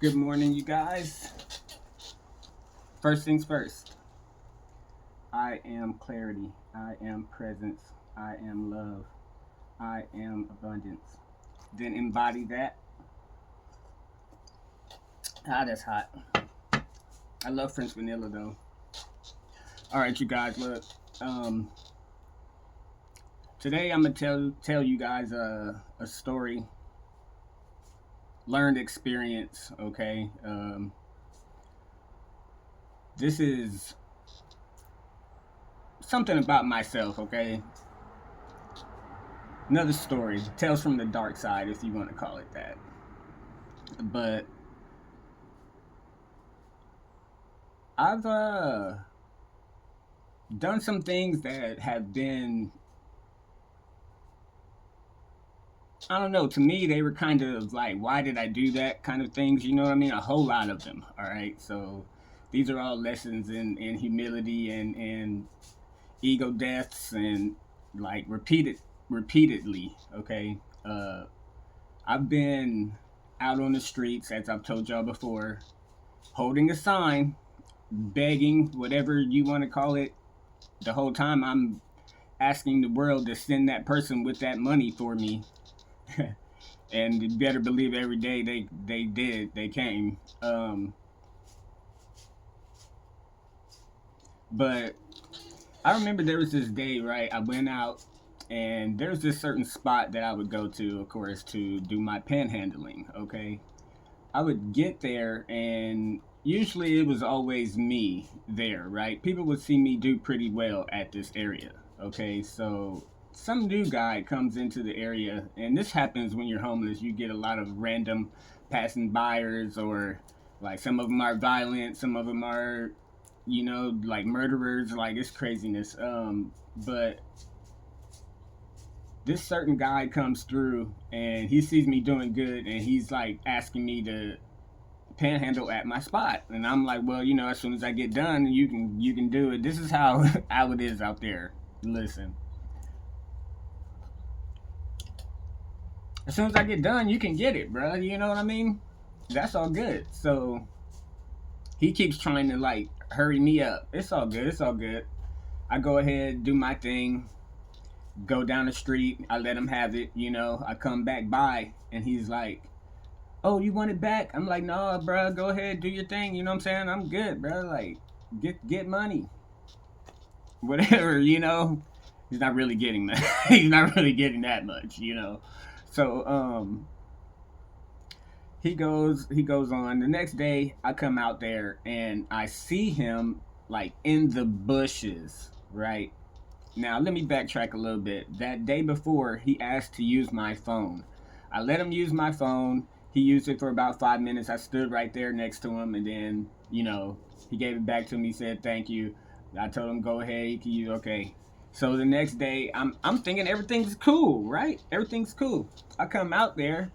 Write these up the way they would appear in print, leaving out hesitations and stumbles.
Good morning, you guys. First things first, I am clarity. I am presence. I am love. I am abundance. Then embody that. Ah, that's hot. I love French vanilla though. All right, you guys, look. Um, Today I'm gonna tell you guys a story, learned experience. Okay. This is something about myself. Okay. Another story, tales from the dark side, if you want to call it that. But I've done some things that have been, I don't know, to me they were kind of like, why did I do that kind of things, you know what I mean? A whole lot of them. All right. So these are all lessons in humility and ego deaths and like repeatedly. Okay. I've been out on the streets, as I've told y'all before, holding a sign, begging, whatever you want to call it. The whole time I'm asking the world to send that person with that money for me. And you better believe every day they did. They came. But I remember there was this day, right? I went out and there's this certain spot that I would go to, of course, to do my panhandling. Okay. I would get there and usually it was always me there, right? People would see me do pretty well at this area. Okay, so some new guy comes into the area, and this happens when you're homeless. You get a lot of random passing buyers, or like some of them are violent, some of them are, like murderers. Like it's craziness. But this certain guy comes through and he sees me doing good and he's like asking me to panhandle at my spot, and I'm like, well, as soon as I get done, you can do it. This is how how it is out there. Listen, as soon as I get done, you can get it, bro. You know what I mean? That's all good. So he keeps trying to like hurry me up. It's all good. It's all good. I go ahead, do my thing, go down the street. I let him have it. I come back by, and he's like, "Oh, you want it back?" I'm like, "No, bro. Go ahead, do your thing." You know what I'm saying? I'm good, bro. Like, get money, whatever. He's not really getting that. He's not really getting that much. So he goes on. The next day, I come out there and I see him like in the bushes, right? Now, let me backtrack a little bit. That day before, he asked to use my phone. I let him use my phone. He used it for about 5 minutes. I stood right there next to him, and then, he gave it back to me. He said, "Thank you." I told him, "Go ahead. You can use. Okay." So the next day, I'm thinking everything's cool, right? Everything's cool. I come out there.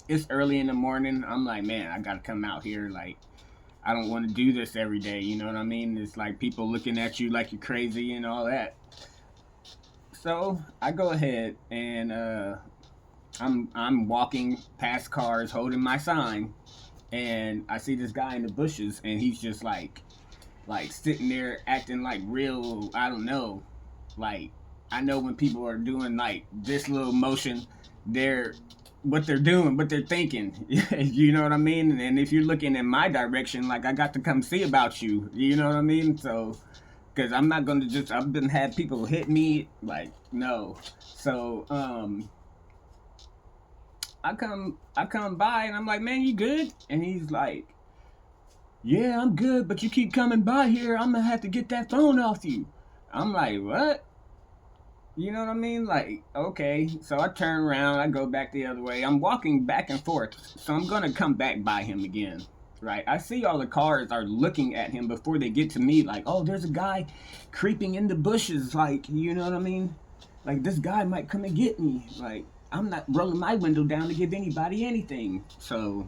It's early in the morning. I'm like, man, I gotta come out here. Like, I don't want to do this every day. You know what I mean? It's like people looking at you like you're crazy and all that. So I go ahead and I'm walking past cars holding my sign, and I see this guy in the bushes, and he's just like sitting there acting like real. I don't know. Like, I know when people are doing like this little motion, they're what they're doing, what they're thinking. You know what I mean? And if you're looking in my direction, like I got to come see about you. You know what I mean? So because I'm not gonna just I've been had people hit me like no. So I come by and I'm like, man, you good? And he's like, yeah, I'm good, but you keep coming by here, I'm gonna have to get that phone off you. I'm like, what? You know what I mean? Like, okay. So I turn around, I go back the other way. I'm walking back and forth. So I'm gonna come back by him again. Right. I see all the cars are looking at him before they get to me, like, oh, there's a guy creeping in the bushes, like, you know what I mean? Like this guy might come and get me. Like, I'm not rolling my window down to give anybody anything. So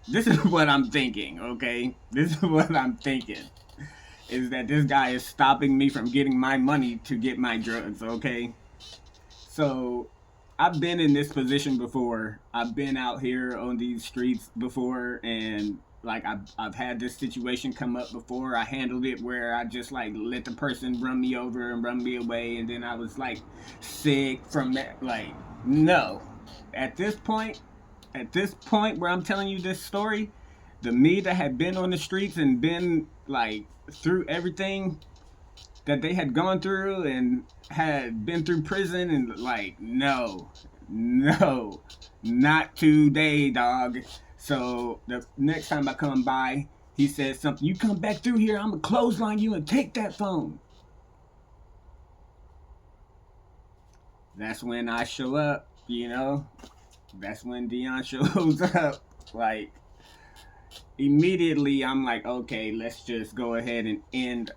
this is what I'm thinking, okay? This is what I'm thinking. Is that this guy is stopping me from getting my money to get my drugs, okay? So I've been in this position before. I've been out here on these streets before, and like I've had this situation come up before. I handled it where I just like let the person run me over and run me away, and then I was like sick from that. Like, no, at this point, where I'm telling you this story, the me that had been on the streets and been like through everything that they had gone through and had been through prison and like, no, no, not today, dog. So the next time I come by, he says something, you come back through here, I'm gonna clothesline you and take that phone. That's when I show up, you know. That's when Dion shows up. Like, immediately I'm like, okay, let's just go ahead and end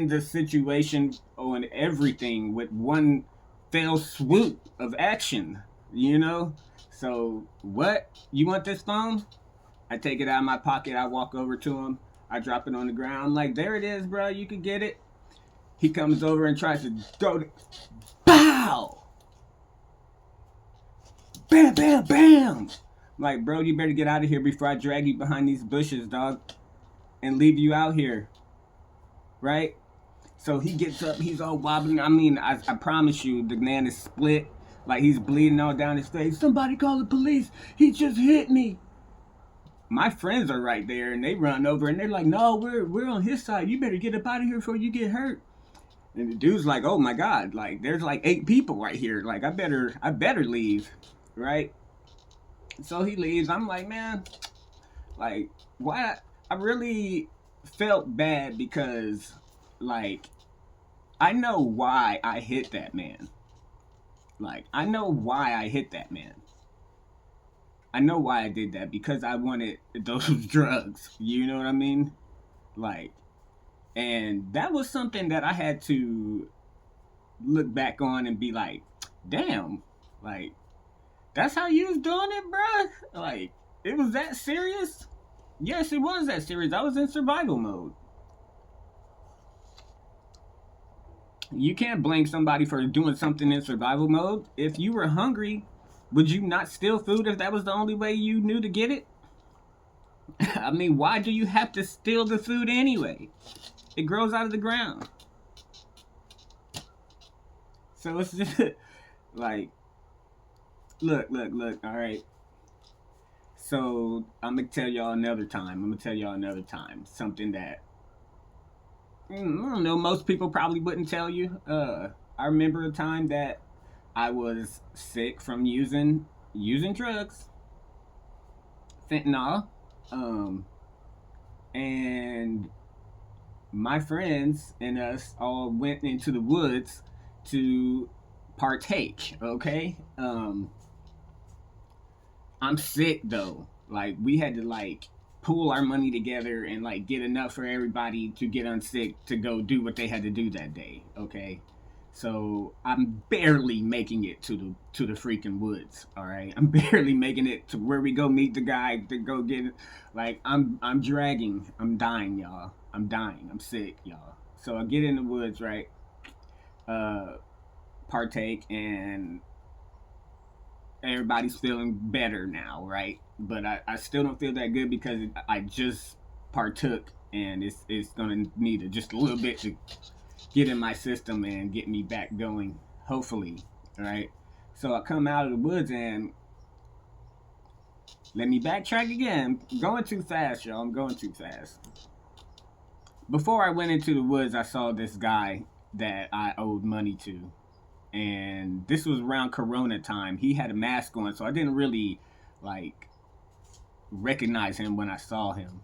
the situation on everything with one fell swoop of action, you know? So, what? You want this phone? I take it out of my pocket, I walk over to him, I drop it on the ground. I'm like, there it is, bro, you can get it. He comes over and tries to throw it. Pow! Bam, bam, bam! I'm like, bro, you better get out of here before I drag you behind these bushes, dog, and leave you out here. Right? So he gets up, he's all wobbling. I mean, I promise you, the man is split. Like, he's bleeding all down his face. Somebody call the police. He just hit me. My friends are right there, and they run over, and they're like, no, we're on his side. You better get up out of here before you get hurt. And the dude's like, oh, my God. Like, there's like 8 people right here. Like, I better leave. Right? So he leaves. I'm like, man, like, why? I really felt bad because, like, I know why I hit that man. Like, I know why I hit that man. I know why I did that, because I wanted those drugs. You know what I mean? Like, and that was something that I had to look back on and be like, damn, like, that's how you was doing it, bruh? Like, it was that serious? Yes, it was that serious. I was in survival mode. You can't blame somebody for doing something in survival mode. If you were hungry, would you not steal food if that was the only way you knew to get it? I mean, why do you have to steal the food anyway? It grows out of the ground. So it's just like, look, all right. So I'm gonna tell y'all another time. Something that I don't know, most people probably wouldn't tell you. I remember a time that I was sick from using drugs, fentanyl, and my friends and us all went into the woods to partake. Okay, I'm sick though. Like, we had to like pool our money together and like get enough for everybody to get unsick to go do what they had to do that day. Okay. So I'm barely making it to the freaking woods. All right, I'm barely making it to where we go meet the guy to go get it. Like, I'm dragging. I'm dying, y'all. I'm dying. I'm sick, y'all. So I get in the woods, right? Uh, Partake, and everybody's feeling better now, right? But I still don't feel that good because I just partook, and it's gonna need just a little bit to get in my system and get me back going, hopefully, right? So I come out of the woods, and let me backtrack again. I'm going too fast, y'all. I'm going too fast. Before I went into the woods, I saw this guy that I owed money to, and this was around Corona time. He had a mask on, so I didn't really like recognize him when I saw him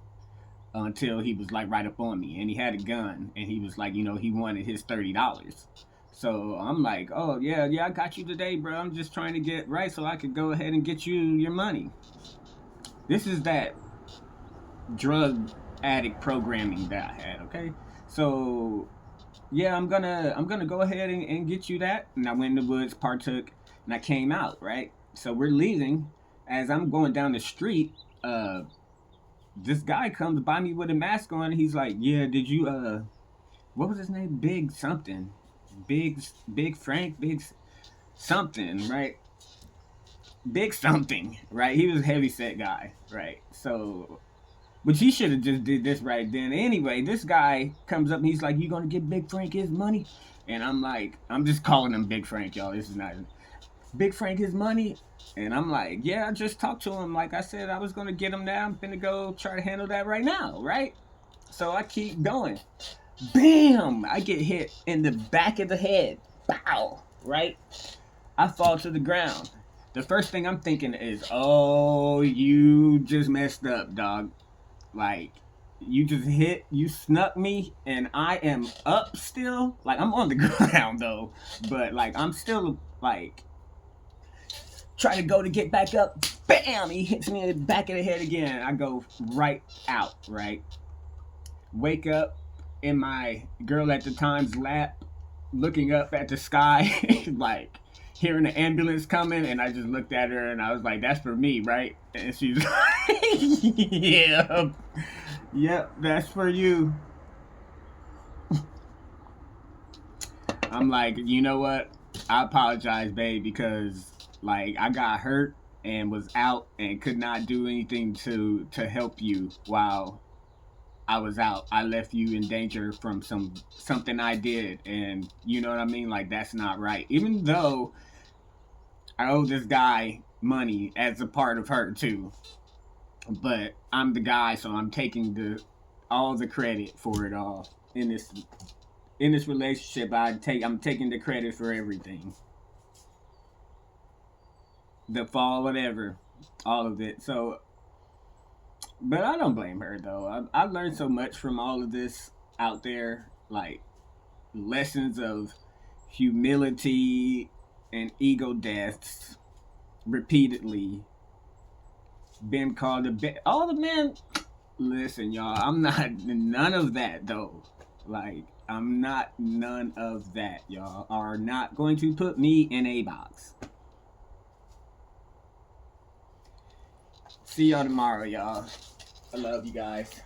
until he was like right up on me, and he had a gun, and he was like, he wanted his $30. So I'm like, oh yeah, I got you today, bro. I'm just trying to get right so I could go ahead and get you your money. This is that drug addict programming that I had. Okay, so yeah, I'm gonna go ahead and get you that. And I went in the woods, partook, and I came out, right? So we're leaving. As I'm going down the street, this guy comes by me with a mask on. He's like, yeah, did you what was his name? Big something. Big Frank, big something, right? big something, right? He was a heavy set guy, right? So, but he should have just did this right then. Anyway, this guy comes up and he's like, "You gonna get Big Frank his money?" And I'm like, I'm just calling him Big Frank, y'all. This is not Big Frank his money. And I'm like, yeah, I just talked to him. Like I said, I was gonna get him now. I'm gonna go try to handle that right now, right? So I keep going. Bam! I get hit in the back of the head. Bow! Right? I fall to the ground. The first thing I'm thinking is, oh, you just messed up, dog. Like, you snuck me, and I am up still. Like, I'm on the ground, though. But, like, I'm still, like, trying to go to get back up. Bam! He hits me in the back of the head again. I go right out, right? Wake up in my girl at the time's lap, looking up at the sky, like hearing the ambulance coming, and I just looked at her and I was like, "That's for me, right?" And she's like, "Yeah, yep, that's for you." I'm like, you know what? I apologize, babe, because like I got hurt and was out and could not do anything to help you while I was out. I left you in danger from something I did, and you know what I mean. Like that's not right. Even though I owe this guy money as a part of her too, but I'm the guy, so I'm taking the all the credit for it all in this relationship. I'm taking the credit for everything, the fall, whatever, all of it. So, but I don't blame her though. I learned so much from all of this out there, like lessons of humility and ego deaths repeatedly. Been called a bit. All the men. Listen, y'all. I'm not none of that though. Like I'm not none of that. Y'all are not going to put me in a box. See y'all tomorrow, y'all. I love you guys.